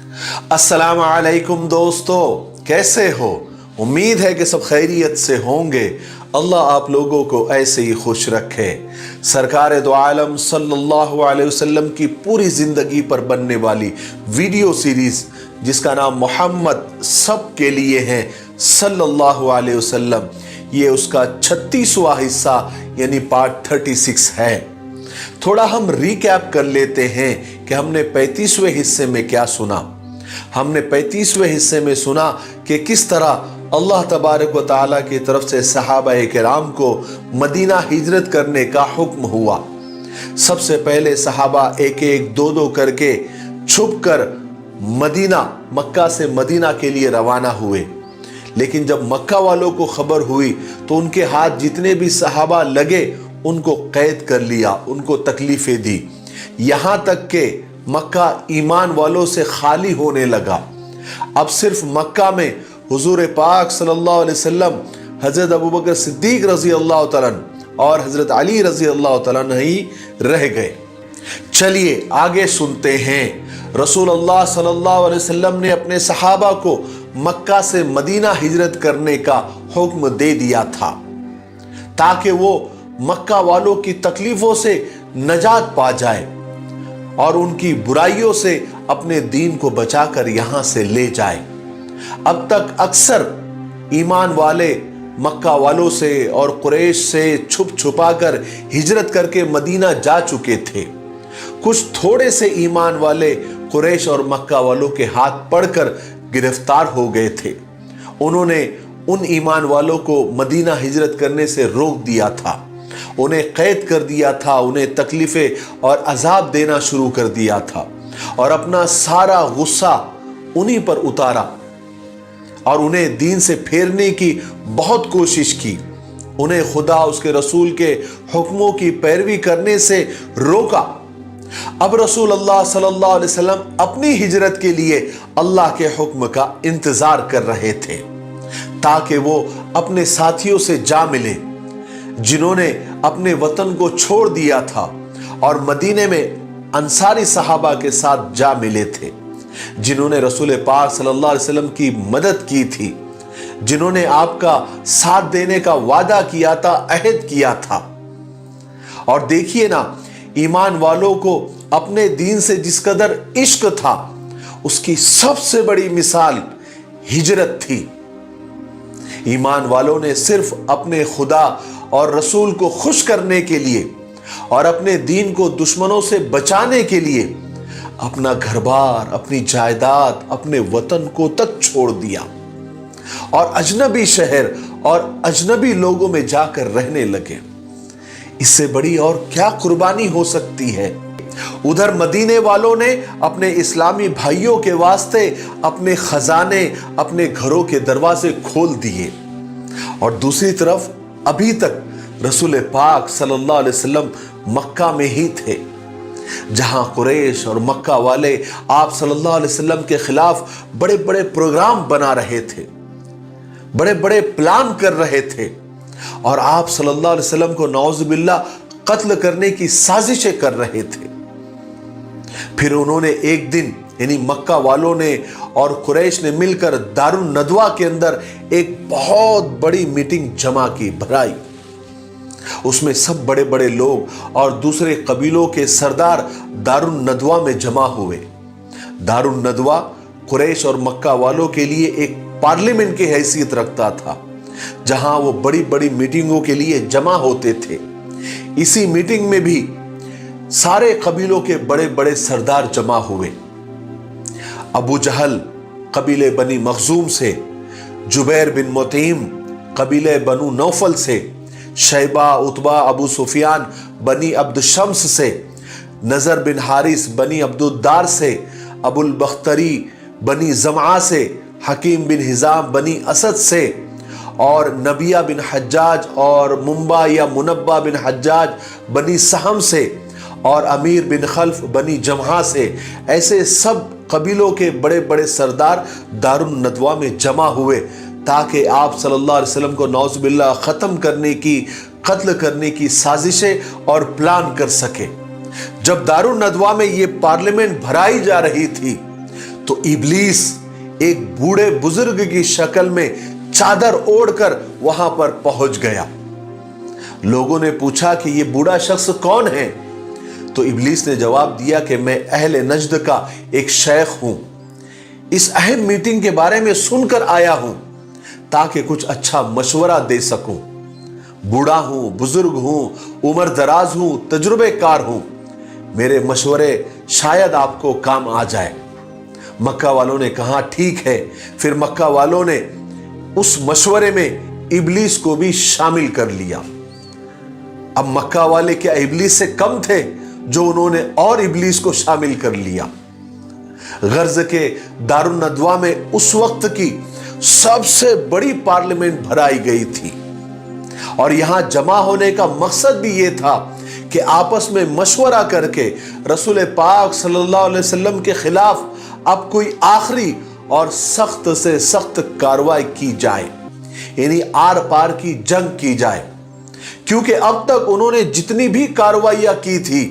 अस्सलाम वालेकुम दोस्तों, कैसे हो? उम्मीद है कि सब खैरियत से होंगे। अल्लाह आप लोगों को ऐसे ही खुश रखे। सरकार दो आलम सल्लल्लाहु अलैहि वसल्लम की पूरी जिंदगी पर बनने वाली वीडियो सीरीज जिसका नाम मोहम्मद सब के लिए है सल्लल्लाहु अलैहि वसल्लम, ये उसका 36वां हिस्सा यानी पार्ट 36 है। थोड़ा हम रिकैप कर लेते हैं कि हमने 35वें हिस्से में क्या सुना। हमने 35वें हिस्से में सुना कि किस तरह अल्लाह तबारक व तआला की तरफ से सहाबाए किराम को मदीना हिजरत करने का हुक्म हुआ। सबसे पहले सहाबा एक एक दो दो करके छुपकर मक्का से मदीना के लिए रवाना हुए। लेकिन जब मक्का वालों को खबर हुई तो उनके हाथ जितने भी सहाबा लगे उनको कैद कर लिया, उनको तकलीफें दी, यहां तक के मक्का ईमान वालों से खाली होने लगा। अब सिर्फ मक्का में हुजूर पाक सल्लल्लाहु अलैहि वसल्लम, हजरत अबू बकर सिद्दीक रजी अल्लाह तआला और हजरत अली रजी अल्लाह तआला ही रह गए। चलिए आगे सुनते हैं। रसूल अल्लाह सल्लल्लाहु अलैहि वसल्लम ने अपने सहाबा को मक्का से मदीना हिजरत करने का हुक्म दे दिया था ताकि वो मक्का वालों की तकलीफों से नजात पा जाए और उनकी बुराइयों से अपने दीन को बचाकर यहां से ले जाए। अब तक अक्सर ईमान वाले मक्का वालों से और कुरैश से छुप छुपाकर हिजरत करके मदीना जा चुके थे। कुछ थोड़े से ईमान वाले कुरैश और मक्का वालों के हाथ पड़कर गिरफ्तार हो गए थे। उन्होंने उन ईमान वालों को मदीना हिजरत करने से रोक दिया था, उन्हें कैद कर दिया था, उन्हें तकलीफें और अजाब देना शुरू कर दिया था और अपना सारा गुस्सा उन्हीं पर उतारा और उन्हें दीन से फेरने की बहुत कोशिश की। उन्हें खुदा उसके रसूल के हुक्मों की पैरवी करने से रोका। अब रसूल अल्लाह सल्लल्लाहु अलैहि वसल्लम अपनी हिजरत के लिए अल्लाह के हुक्म का इंतजार कर रहे थे ताकि वो अपने साथियों से जा मिले जिन्होंने अपने वतन को छोड़ दिया था और मदीने में अंसारी सहाबा के साथ जा मिले थे, जिन्होंने रसूल पाक सल्लल्लाहु अलैहि वसल्लम की मदद की थी, जिन्होंने आपका साथ देने का वादा किया था, अहद किया था। और देखिए ना, ईमान वालों को अपने दीन से जिस कदर इश्क था उसकी सबसे बड़ी मिसाल हिजरत थी। ईमान वालों ने सिर्फ अपने खुदा और रसूल को खुश करने के लिए और अपने दीन को दुश्मनों से बचाने के लिए अपना घर-बार, अपनी जायदाद, अपने वतन को तक छोड़ दिया और अजनबी शहर और अजनबी लोगों में जाकर रहने लगे। इससे बड़ी और क्या कुर्बानी हो सकती है? उधर मदीने वालों ने अपने इस्लामी भाइयों के वास्ते अपने खजाने, अपने घरों के दरवाजे खोल दिए और दूसरी तरफ अभी तक रसूल पाक सल्लल्लाहु अलैहि वसल्लम मक्का में ही थे, जहां कुरैश और मक्का वाले आप सल्लल्लाहु अलैहि वसल्लम के खिलाफ बड़े बड़े प्रोग्राम बना रहे थे, बड़े बड़े प्लान कर रहे थे और आप सल्लल्लाहु अलैहि वसल्लम को नौजुबिल्लाह कत्ल करने की साजिशें कर रहे थे। फिर उन्होंने एक दिन यानी मक्का वालों ने और कुरैश ने मिलकर दारुन नदवा के अंदर एक बहुत बड़ी मीटिंग जमा की, भराई। उसमें सब बड़े बड़े लोग और दूसरे कबीलों के सरदार दारुन नदवा में जमा हुए। दारुन नदवा कुरैश और मक्का वालों के लिए एक पार्लियामेंट की हैसियत रखता था, जहां वो बड़ी बड़ी मीटिंगों के लिए जमा होते थे। इसी मीटिंग में भी सारे कबीलों के बड़े बड़े सरदार जमा हुए। अबू जहल कबीले बनी मखजूम से, जुबैर बिन मुतईम कबीले बनु नौफल से, शैबा, उतबा, अबू सुफियान बनी अब्द शम्स से, नजर बिन हारिस बनी अब्दुद्दार से, अबुल बख्तरी बनी जमा से, हकीम बिन हिजाम बनी असद से और नबिया बिन हज्जाज और मुंबा या मुनब्बा बिन हज्जाज बनी सहम से और अमीर बिन खल्फ बनी जमहा से, ऐसे सब कबीलों के बड़े बड़े सरदार दारुन नदवा में जमा हुए ताकि आप सल्लल्लाहु अलैहि वसल्लम को नौजुबिल्लाह ख़त्म करने की, कत्ल करने की साजिशें और प्लान कर सके। जब दारुन नदवा में ये पार्लियामेंट भराई जा रही थी तो इब्लीस एक बूढ़े बुजुर्ग की शक्ल में चादर ओढ़कर वहां पर पहुंच गया। लोगों ने पूछा कि यह बूढ़ा शख्स कौन है? तो इब्लीस ने जवाब दिया कि मैं अहले नजद का एक शेख हूं, इस अहम मीटिंग के बारे में सुनकर आया हूं ताकि कुछ अच्छा मशवरा दे सकूं। बूढ़ा हूं, बुजुर्ग हूं, उम्र दराज हूं, तजुर्बेकार हूं, मेरे मशवरे शायद आपको काम आ जाए। मक्का वालों ने कहा ठीक है। फिर मक्का वालों ने उस मशवरे में इब्लीस को भी शामिल कर लिया। अब मक्का वाले क्या इब्लीस से कम थे जो उन्होंने और इब्लीस को शामिल कर लिया? गर्ज के दारुन नदवा में उस वक्त की सबसे बड़ी पार्लियामेंट भराई गई थी और यहां जमा होने का मकसद भी यह था कि आपस में मशवरा करके रसूल पाक सल्लल्लाहु अलैहि वसल्लम के खिलाफ अब कोई आखिरी और सख्त से सख्त कार्रवाई की जाए, यानी आर पार की जंग की जाए। क्योंकि अब तक उन्होंने जितनी भी कार्रवाइयां की थी,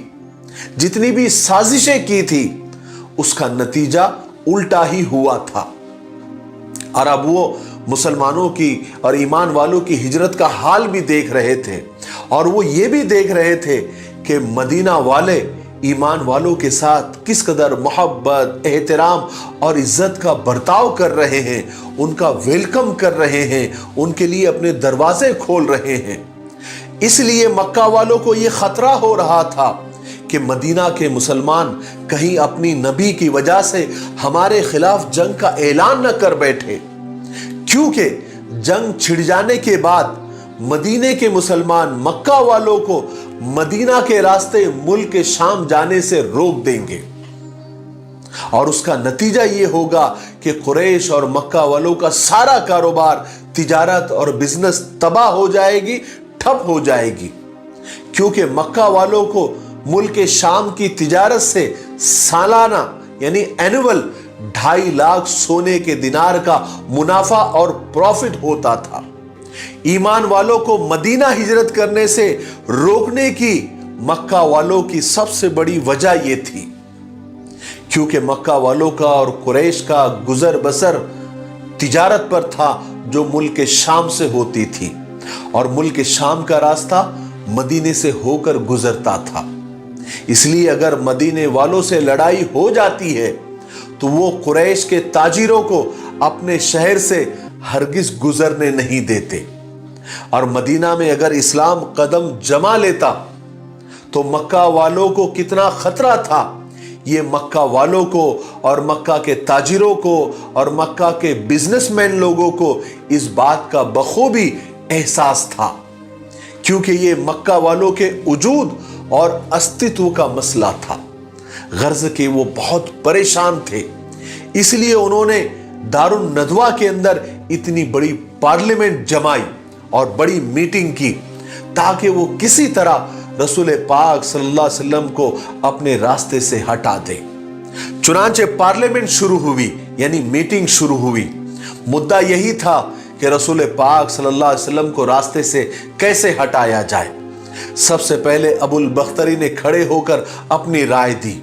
जितनी भी साजिशें की थी, उसका नतीजा उल्टा ही हुआ था। और अब वो मुसलमानों की और ईमान वालों की हिजरत का हाल भी देख रहे थे और वो ये भी देख रहे थे कि मदीना वाले ईमान वालों के साथ किस कदर मोहब्बत, एहतराम और इज्जत का बर्ताव कर रहे हैं, उनका वेलकम कर रहे हैं, उनके लिए अपने दरवाजे खोल रहे हैं। इसलिए मक्का वालों को यह खतरा हो रहा था कि मदीना के मुसलमान कहीं अपनी नबी की वजह से हमारे खिलाफ जंग का ऐलान न कर बैठे, क्योंकि जंग छिड़ जाने के बाद मदीने के मुसलमान मक्का वालों को मदीना के रास्ते मुल्क के शाम जाने से रोक देंगे और उसका नतीजा यह होगा कि कुरैश और मक्का वालों का सारा कारोबार, तिजारत और बिजनेस तबाह हो जाएगी, ठप हो जाएगी। क्योंकि मक्का वालों को मुल्क के शाम की तिजारत से सालाना यानी एनुअल 2.5 लाख सोने के दिनार का मुनाफा और प्रॉफिट होता था। ईमान वालों को मदीना हिजरत करने से रोकने की मक्का वालों की सबसे बड़ी वजह यह थी, क्योंकि मक्का वालों का और कुरैश का गुजर बसर तिजारत पर था जो मुल्क के शाम से होती थी और मुल्क के शाम का रास्ता मदीने से होकर गुजरता था। इसलिए अगर मदीने वालों से लड़ाई हो जाती है तो वो कुरैश के ताजिरों को अपने शहर से हरगिज गुजरने नहीं देते और मदीना में अगर इस्लाम कदम जमा लेता तो मक्का वालों को कितना खतरा था, ये मक्का वालों को और मक्का के ताजिरों को और मक्का के बिजनेसमैन लोगों को इस बात का बखूबी एहसास था, क्योंकि ये मक्का वालों के वजूद और अस्तित्व का मसला था। गर्ज के वो बहुत परेशान थे, इसलिए उन्होंने दारुन नदवा के अंदर इतनी बड़ी पार्लियामेंट जमाई और बड़ी मीटिंग की ताकि वो किसी तरह रसूल पाक सल्लल्लाहु अलैहि वसल्लम को अपने रास्ते से हटा दे। चुनांचे पार्लियामेंट शुरू हुई, यानी मीटिंग शुरू हुई। मुद्दा यही था कि रसूल पाक सल्लल्लाहु अलैहि वसल्लम को रास्ते से कैसे हटाया जाए। सबसे पहले अबुल बख्तरी ने खड़े होकर अपनी राय दी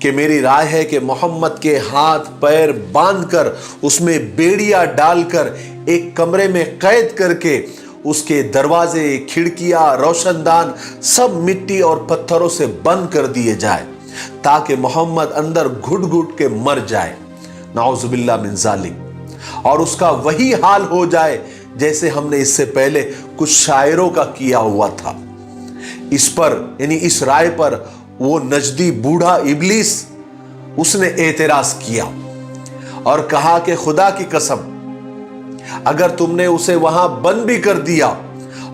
कि मेरी राय है कि मोहम्मद के हाथ पैर बांधकर उसमें बेड़िया डालकर एक कमरे में कैद करके उसके दरवाजे, खिड़कियां, रोशनदान सब मिट्टी और पत्थरों से बंद कर दिए जाए ताकि मोहम्मद अंदर घुट घुट के मर जाए, नाउजुबिल्लाह मिन जालिक, और उसका वही हाल हो जाए जैसे हमने इससे पहले कुछ शायरों का किया हुआ था। इस पर यानी इस राय पर वो नजदी बूढ़ा इब्लीस उसने एतराज किया और कहा कि खुदा की कसम, अगर तुमने उसे वहां बंद भी कर दिया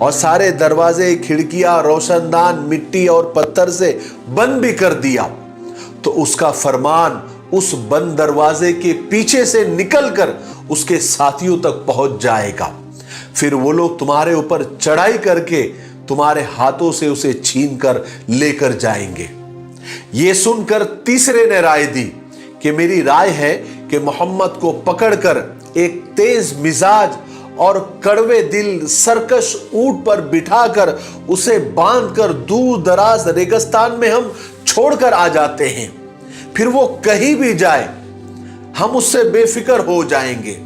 और सारे दरवाजे, खिड़कियां, रोशनदान मिट्टी और पत्थर से बंद भी कर दिया तो उसका फरमान उस बंद दरवाजे के पीछे से निकलकर उसके साथियों तक पहुंच जाएगा। फिर वो लोग तुम्हारे ऊपर चढ़ाई करके तुम्हारे हाथों से उसे छीन कर लेकर जाएंगे। यह सुनकर तीसरे ने राय दी कि मेरी राय है कि मोहम्मद को पकड़कर एक तेज मिजाज और कड़वे दिल सरकश ऊंट पर बिठाकर उसे बांधकर दूर दराज रेगिस्तान में हम छोड़कर आ जाते हैं। फिर वो कहीं भी जाए, हम उससे बेफिक्र हो जाएंगे।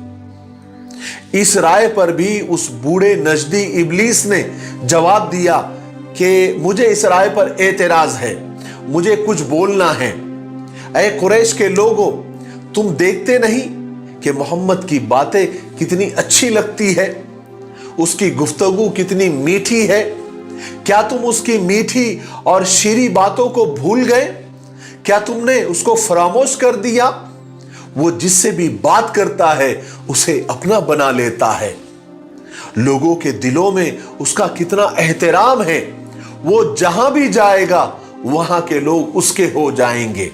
इस राय पर भी उस बूढ़े नजदी इब्लीस ने जवाब दिया कि मुझे इस राय पर एतराज है, मुझे कुछ बोलना है। ऐ कुरैश के लोगों, तुम देखते नहीं कि मोहम्मद की बातें कितनी अच्छी लगती है, उसकी गुफ्तगू कितनी मीठी है। क्या तुम उसकी मीठी और शीरी बातों को भूल गए? क्या तुमने उसको फरामोश कर दिया? वो जिससे भी बात करता है उसे अपना बना लेता है। लोगों के दिलों में उसका कितना एहतराम है। वो जहां भी जाएगा वहां के लोग उसके हो जाएंगे।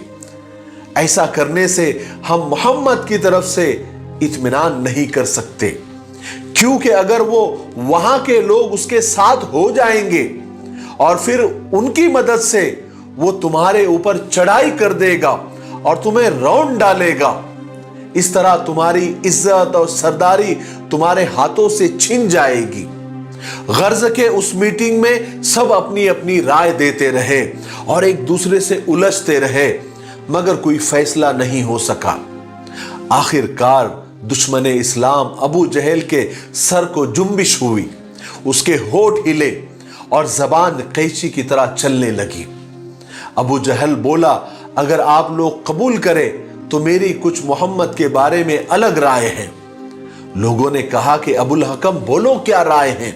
ऐसा करने से हम मोहम्मद की तरफ से इत्मीनान नहीं कर सकते, क्योंकि अगर वो वहां के लोग उसके साथ हो जाएंगे और फिर उनकी मदद से वो तुम्हारे ऊपर चढ़ाई कर देगा और तुम्हें रौंद डालेगा। इस तरह तुम्हारी इज्जत और सरदारी तुम्हारे हाथों से छिन जाएगी। गर्ज के उस मीटिंग में सब अपनी अपनी राय देते रहे और एक दूसरे से उलझते रहे, मगर कोई फैसला नहीं हो सका। आखिरकार दुश्मने इस्लाम अबू जहल के सर को जुम्बिश हुई, उसके होठ हिले और जबान कैंची की तरह चलने लगी। अबू जहल बोला, अगर आप लोग कबूल करें तो मेरी कुछ मोहम्मद के बारे में अलग राय है। लोगों ने कहा कि अबुल हकम बोलो, क्या राय है?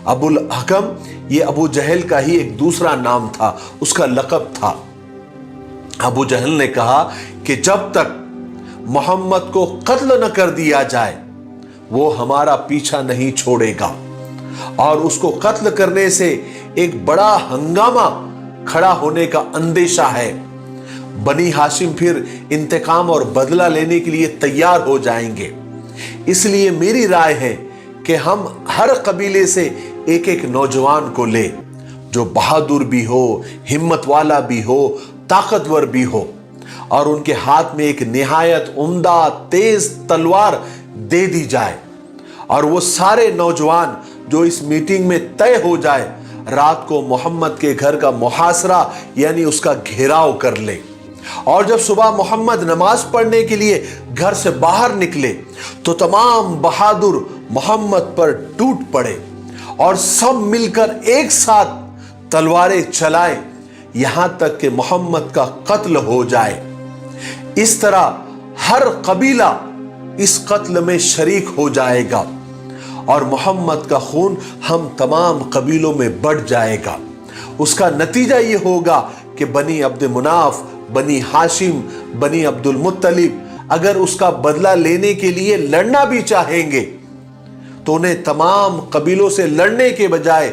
अबुल हकम ये अबू जहल का ही एक दूसरा नाम था, उसका लक़ब था। अबू जहल ने कहा कि जब तक मोहम्मद को कत्ल न कर दिया जाए वो हमारा पीछा नहीं छोड़ेगा, और उसको कत्ल करने से एक बड़ा हंगामा खड़ा होने का अंदेशा है। बनी हाशिम फिर इंतकाम और बदला लेने के लिए तैयार हो जाएंगे। इसलिए मेरी राय है कि हम हर कबीले से एक एक नौजवान को ले, जो बहादुर भी हो, हिम्मत वाला भी हो, ताकतवर भी हो, और उनके हाथ में एक निहायत उम्दा तेज तलवार दे दी जाए। और वो सारे नौजवान जो इस मीटिंग में तय हो जाए, रात को मोहम्मद के घर का मुहासरा यानी उसका घेराव कर ले, और जब सुबह मोहम्मद नमाज पढ़ने के लिए घर से बाहर निकले तो तमाम बहादुर मोहम्मद पर टूट पड़े और सब मिलकर एक साथ तलवारें चलाएं, यहां तक कि मोहम्मद का कत्ल हो जाए। इस तरह हर कबीला इस कत्ल में शरीक हो जाएगा और मोहम्मद का खून हम तमाम कबीलों में बढ़ जाएगा। उसका नतीजा ये होगा कि बनी अब्द मुनाफ, बनी हाशिम, बनी अब्दुल मुत्तलिब अगर उसका बदला लेने के लिए लड़ना भी चाहेंगे तो उन्हें तमाम कबीलों से लड़ने के बजाय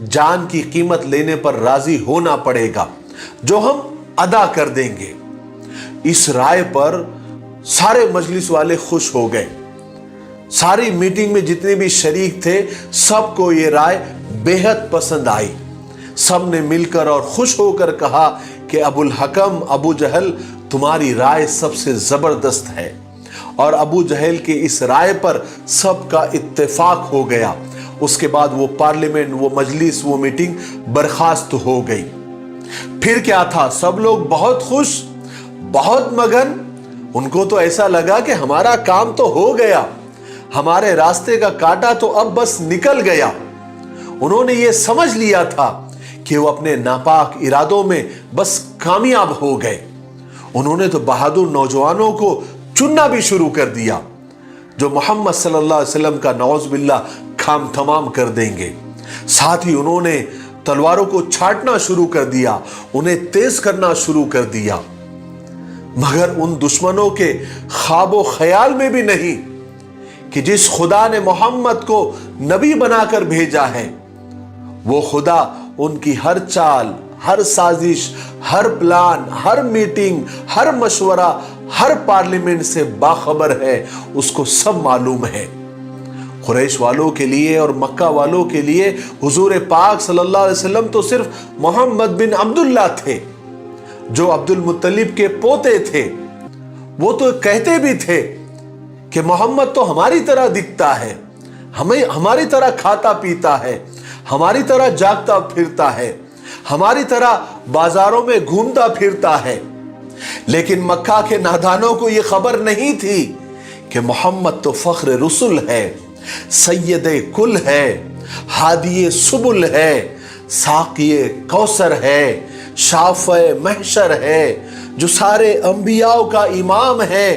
जान की कीमत लेने पर राजी होना पड़ेगा, जो हम अदा कर देंगे। इस राय पर सारे मजलिस वाले खुश हो गए। सारी मीटिंग में जितने भी शरीक थे सबको ये राय बेहद पसंद आई। सब ने मिलकर और खुश होकर कहा कि अबुल हकम, अबू जहल, तुम्हारी राय सबसे जबरदस्त है। और अबू जहल की इस राय पर सबका इत्तेफाक हो गया। उसके बाद वो पार्लियामेंट, वो मजलिस, वो मीटिंग बर्खास्त हो गई। फिर क्या था, सब लोग बहुत खुश, बहुत मगन। उनको तो ऐसा लगा कि हमारा काम तो हो गया, हमारे रास्ते का कांटा तो अब बस निकल गया। उन्होंने ये समझ लिया था कि वो अपने नापाक इरादों में बस कामयाब हो गए। उन्होंने तो बहादुर नौजवानों को चुनना भी शुरू कर दिया, जो मोहम्मद सल्लल्लाहु अलैहि वसल्लम का नौज़ बिल्लाह काम तमाम कर देंगे। साथ ही उन्होंने तलवारों को छाटना शुरू कर दिया, उन्हें तेज करना शुरू कर दिया। मगर उन दुश्मनों के ख्वाबो ख्याल में भी नहीं कि जिस खुदा ने मोहम्मद को नबी बनाकर भेजा है, वो खुदा उनकी हर चाल, हर साजिश, हर प्लान, हर मीटिंग, हर मशवरा, हर पार्लियामेंट से बाखबर है। उसको सब मालूम है। कुरैश वालों के लिए और मक्का वालों के लिए हुजूर पाक सल्लल्लाहु अलैहि वसल्लम तो सिर्फ मोहम्मद बिन अब्दुल्लाह थे, जो अब्दुल मुत्तलिब के पोते थे। वो तो कहते भी थे कि मोहम्मद तो हमारी तरह दिखता है, हमारी तरह खाता पीता है, हमारी तरह जागता फिरता है, हमारी तरह बाजारों में घूमता फिरता है। लेकिन मक्का के नादानों को यह खबर नहीं थी कि मोहम्मद तो फख्र रसुल है, सैयदे कुल है, हादिये सुबुल है, साकिये कौसर है, शाफ़े महशर है, जो सारे अंबियाओं का इमाम है।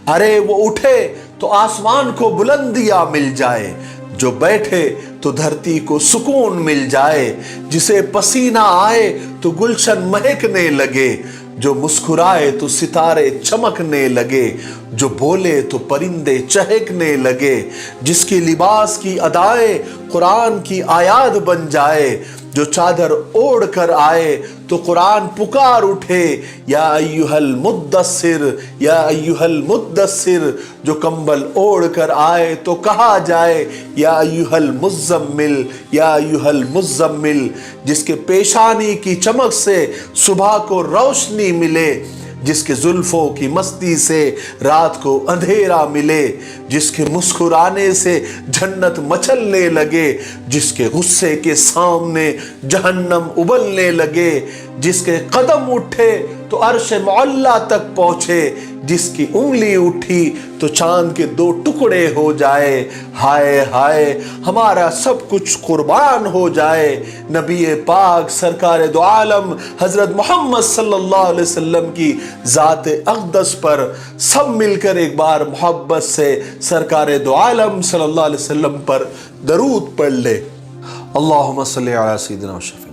अरे वो उठे तो आसमान को बुलंदियां मिल जाए, जो बैठे तो धरती को सुकून मिल जाए, जिसे पसीना आए तो गुलशन महकने लगे, जो मुस्कुराए तो सितारे चमकने लगे, जो बोले तो परिंदे चहकने लगे, जिसकी लिबास की अदाएं कुरान की आयात बन जाए, जो चादर ओढ़ कर आए तो कुरान पुकार उठे, या अय्युहल मुद्दस्सिर, या अय्युहल मुद्दस्सिर, जो कंबल ओढ़ कर आए तो कहा जाए या अय्युहल मुज़्ज़म्मिल, या अय्युहल मुज़्ज़म्मिल, जिसके पेशानी की चमक से सुबह को रोशनी मिले, जिसके जुल्फों की मस्ती से रात को अंधेरा मिले, जिसके मुस्कुराने से जन्नत मचलने लगे, जिसके गुस्से के सामने जहन्नम उबलने लगे, जिसके कदम उठे तो अर्श मुअल्ला तक पहुंचे, जिसकी उंगली उठी तो चांद के 2 टुकड़े हो जाए। हाय हाय हमारा सब कुछ कुर्बान हो जाए, नबी पाक सरकार दो आलम हजरत मोहम्मद सल्लल्लाहु अलैहि वसल्लम की ज़ात अक़दस पर सब मिलकर एक बार मोहब्बत से सरकार दो आलम सल्लल्लाहु अलैहि वसल्लम पर दरूद पढ़ ले। अल्लाहुम्मा सल्ली अला सय्यिदिना व शफ़ीना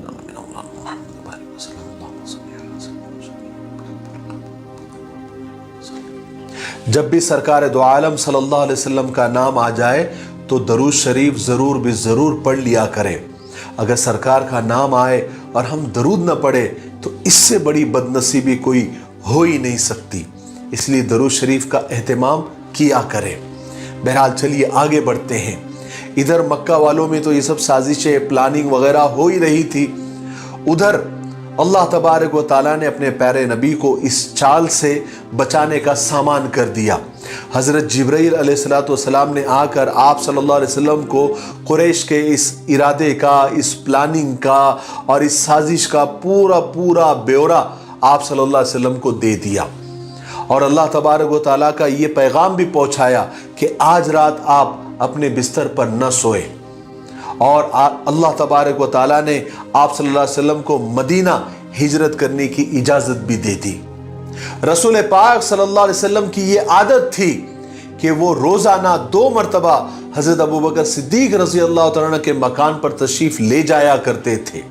जब भी सरकार दो आलम सल्लल्लाहु अलैहि वसल्लम का नाम आ जाए तो दरूद शरीफ ज़रूर भी ज़रूर पढ़ लिया करें। अगर सरकार का नाम आए और हम दरूद न पढ़े तो इससे बड़ी बदनसीबी कोई हो ही नहीं सकती, इसलिए दरूद शरीफ का एहतमाम किया करें। बहरहाल चलिए आगे बढ़ते हैं। इधर मक्का वालों में तो ये सब साजिशें प्लानिंग वगैरह हो ही रही थी, उधर अल्लाह तबारक व तआला ने अपने प्यारे नबी को इस चाल से बचाने का सामान कर दिया। हज़रत जिब्राइल अलैहिस्सलाम ने आकर आप सल्लल्लाहु अलैहि वसल्लम को कुरैश के इस इरादे का, इस प्लानिंग का और इस साजिश का पूरा ब्यौरा आप सल्लल्लाहु अलैहि वसल्लम को दे दिया, और अल्लाह तबारक व तआला का ये पैगाम भी पहुँचाया कि आज रात आप अपने बिस्तर पर न सोए, और अल्लाह तबारक व तआला ने आप सल्लल्लाहु अलैहि वसल्लम को मदीना हिजरत करने की इजाज़त भी दे दी। रसूल पाक सल्लल्लाहु अलैहि वसल्लम की ये आदत थी कि वो रोज़ाना 2 मरतबा हज़रत अबू बकर सिद्दीक़ रज़ी अल्लाह तआला अन्हु के मकान पर तशरीफ़ ले जाया करते थे।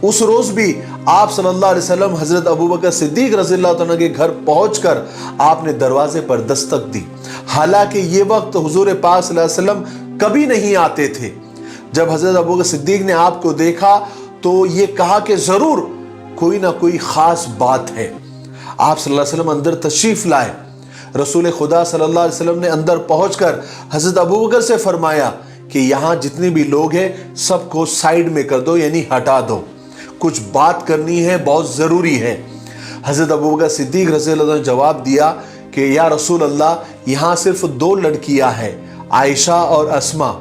उस रोज़ भी आप सल्लल्लाहु अलैहि वसल्लम हज़रत अबू बकर सिद्दीक़ रज़ी अल्लाह तआला अन्हु के घर पहुँचकर आपने दरवाजे पर दस्तक दी। हालांकि ये वक्त हुज़ूर पाक सल्लल्लाहु अलैहि वसल्लम कभी नहीं आते थे। जब हज़रत अबू बकर सिद्दीक़ ने आपको देखा तो ये कहा कि ज़रूर कोई ना कोई ख़ास बात है। आप सल्लल्लाहु अलैहि वसल्लम अंदर तशरीफ़ लाए। रसूल खुदा सल्लल्लाहु अलैहि वसल्लम ने अंदर पहुंचकर हज़रत अबू बकर से फरमाया कि यहाँ जितने भी लोग हैं सबको साइड में कर दो, यानी हटा दो, कुछ बात करनी है, बहुत ज़रूरी है। हज़रत अबू बकर सिद्दीक़ रज़ियल्लाहु अन्हु ने जवाब दिया कि या रसूल अल्लाह, यहाँ सिर्फ 2 लड़कियाँ हैं, आयशा और अस्मा,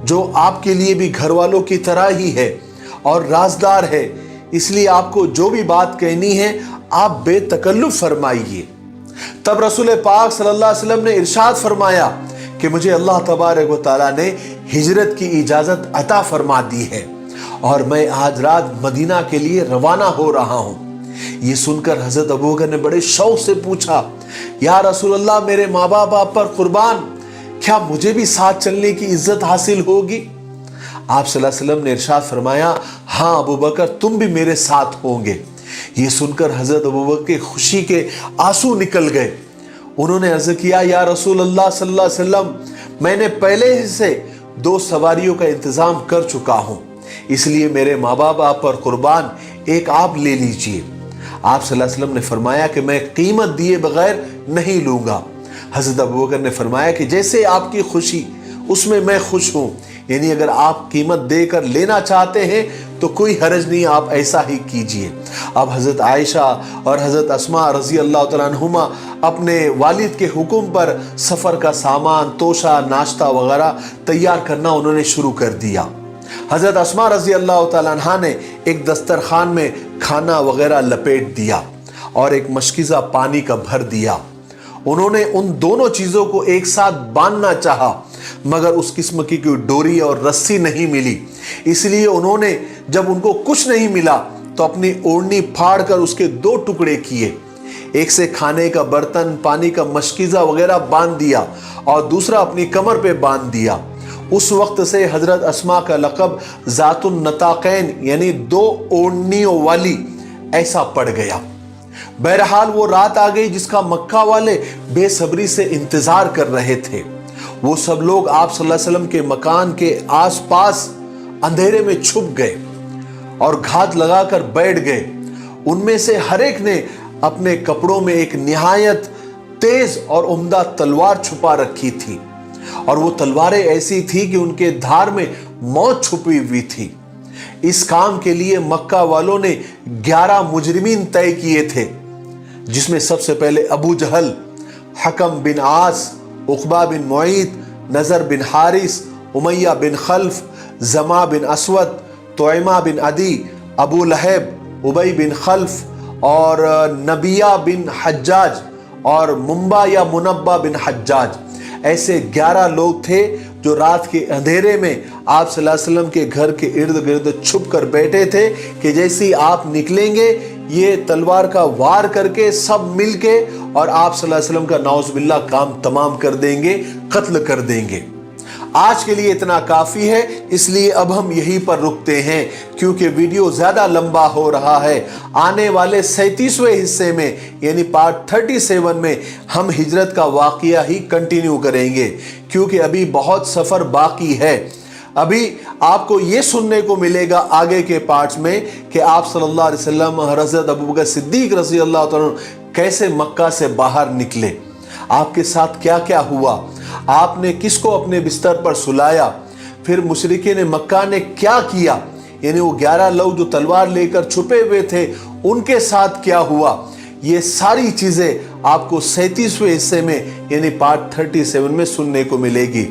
जो आपके लिए भी घर वालों की तरह ही है और राजदार है, इसलिए आपको जो भी बात कहनी है आप बेतकल्लुफ़ फरमाइए। तब रसूल पाक सल्लल्लाहु अलैहि वसल्लम ने इरशाद फरमाया कि मुझे अल्लाह तबारक व तआला ने हिजरत की इजाज़त अता फरमा दी है और मैं आज रात मदीना के लिए रवाना हो रहा हूँ। ये सुनकर हज़रत अबू बकर ने बड़े शौक़ से पूछा, या रसूल अल्लाह, मेरे माँ बाप आप पर कुर्बान, क्या मुझे भी साथ चलने की इज्जत हासिल होगी? आप सल्लल्लाहु अलैहि वसल्लम ने इरशाद फरमाया, हाँ अबू बकर, तुम भी मेरे साथ होंगे। ये सुनकर हज़रत अबू बकर के खुशी के आंसू निकल गए। उन्होंने अर्ज़ किया, या रसूल अल्लाह सल्लल्लाहु अलैहि वसल्लम, मैंने पहले ही से 2 सवारियों का इंतज़ाम कर चुका हूँ, इसलिए मेरे माँ बाप आप पर कुर्बान, एक आप ले लीजिए। आप सल्लल्लाहु अलैहि वसल्लम ने फरमाया कि मैं कीमत दिए बगैर नहीं लूँगा। हज़रत अबू बकर ने फरमाया कि जैसे आपकी खुशी उसमें मैं खुश हूँ, यानी अगर आप कीमत देकर लेना चाहते हैं तो कोई हरज नहीं, आप ऐसा ही कीजिए। अब हज़रत आयशा और हज़रत अस्मा रज़ी अल्लाह तआला अन्हुमा अपने वालिद के हुक्म पर सफ़र का सामान, तोशा, नाश्ता वगैरह तैयार करना उन्होंने शुरू कर दिया। हज़रत अस्मा रज़ी अल्लाह तआला अन्हा ने एक दस्तरखान में खाना वगैरह लपेट दिया और एक मशकीज़ा पानी का भर दिया। उन्होंने उन दोनों चीज़ों को एक साथ बांधना चाहा, मगर उस किस्म की कोई डोरी और रस्सी नहीं मिली। इसलिए उन्होंने, जब उनको कुछ नहीं मिला, तो अपनी ओढ़नी फाड़ कर उसके 2 टुकड़े किए। एक से खाने का बर्तन, पानी का मशकीज़ा वगैरह बांध दिया और दूसरा अपनी कमर पे बांध दिया। उस वक्त से हजरत अस्मा का लक़ब ज़ातुन नताक़ैन यानी 2 ओढ़नियों वाली ऐसा पड़ गया। बहरहाल वो रात आ गई जिसका मक्का वाले बेसब्री से इंतजार कर रहे थे। वो सब लोग आप सल्लल्लाहु अलैहि वसल्लम के मकान के आसपास अंधेरे में छुप गए और घात लगाकर बैठ गए। उनमें से हर एक ने अपने कपड़ों में एक निहायत तेज और उम्दा तलवार छुपा रखी थी, और वो तलवारें ऐसी थी कि उनके धार में मौत छुपी हुई थी। इस काम के लिए मक्का वालों ने 11 मुजरिमीन तय किए थे, जिसमें सबसे पहले अबू जहल, हकम बिन आस, उक़बा बिन मुईत, नज़र बिन हारिस, उमैया बिन खल्फ, जमा बिन असवद, तोयमा बिन अदी, अबू लहब, उबई बिन खल्फ और नबिया बिन हज्जाज और मुंबा या मुनब्बा बिन हज्जाज। ऐसे 11 लोग थे जो रात के अंधेरे में आप सल्लल्लाहु अलैहि वसल्लम के घर के इर्द गिर्द छुप कर बैठे थे कि जैसे ही आप निकलेंगे ये तलवार का वार करके सब मिलके और आप सल्लल्लाहु अलैहि वसल्लम का नाउज़ुबिल्लाह काम तमाम कर देंगे, कत्ल कर देंगे। आज के लिए इतना काफ़ी है, इसलिए अब हम यहीं पर रुकते हैं क्योंकि वीडियो ज़्यादा लंबा हो रहा है। आने वाले 37वें हिस्से में यानी पार्ट 37 में हम हिजरत का वाक़या ही कंटिन्यू करेंगे, क्योंकि अभी बहुत सफ़र बाकी है। अभी आपको ये सुनने को मिलेगा आगे के पार्ट्स में कि आप सल्लल्लाहु अलैहि वसल्लम हज़रत अबू बकर सिद्दीक़ रज़ी अल्लाह तआला कैसे मक्का से बाहर निकले, आपके साथ क्या क्या हुआ, आपने किसको अपने बिस्तर पर सुलाया, फिर मुशरिकीन मक्का ने क्या किया, यानी वो 11 लोग जो तलवार लेकर छुपे हुए थे उनके साथ क्या हुआ। ये सारी चीज़ें आपको 37वें हिस्से में यानी पार्ट 37 में सुनने को मिलेगी।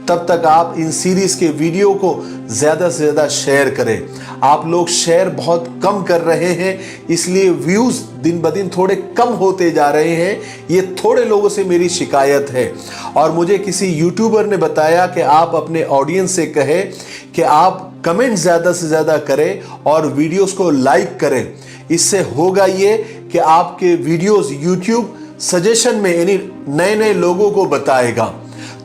तब तक आप इन सीरीज़ के वीडियो को ज़्यादा से ज़्यादा शेयर करें। आप लोग शेयर बहुत कम कर रहे हैं, इसलिए व्यूज़ दिन ब दिन थोड़े कम होते जा रहे हैं। ये थोड़े लोगों से मेरी शिकायत है, और मुझे किसी यूट्यूबर ने बताया कि आप अपने ऑडियंस से कहें कि आप कमेंट ज़्यादा से ज़्यादा करें और वीडियोस को लाइक करें। इससे होगा ये कि आपके वीडियोस यूट्यूब सजेशन में यानी नए नए लोगों को बताएगा।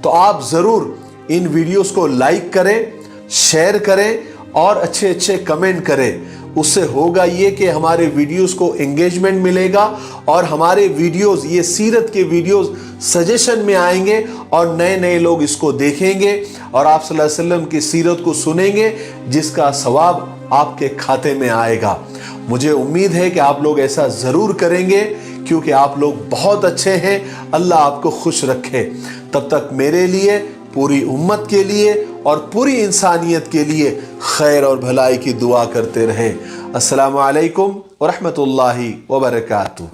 तो आप ज़रूर इन वीडियोस को लाइक करें, शेयर करें और अच्छे अच्छे कमेंट करें। उससे होगा ये कि हमारे वीडियोस को एंगेजमेंट मिलेगा और हमारे वीडियोस, ये सीरत के वीडियोस सजेशन में आएंगे और नए नए लोग इसको देखेंगे और आप सल्लल्लाहु अलैहि वसल्लम की सीरत को सुनेंगे, जिसका सवाब आपके खाते में आएगा। मुझे उम्मीद है कि आप लोग ऐसा ज़रूर करेंगे, क्योंकि आप लोग बहुत अच्छे हैं। अल्लाह आपको खुश रखे। तब तक मेरे लिए, पूरी उम्मत के लिए और पूरी इंसानियत के लिए खैर और भलाई की दुआ करते रहें। अस्सलामु अलैकुम व रहमतुल्लाहि व बरकातुहू।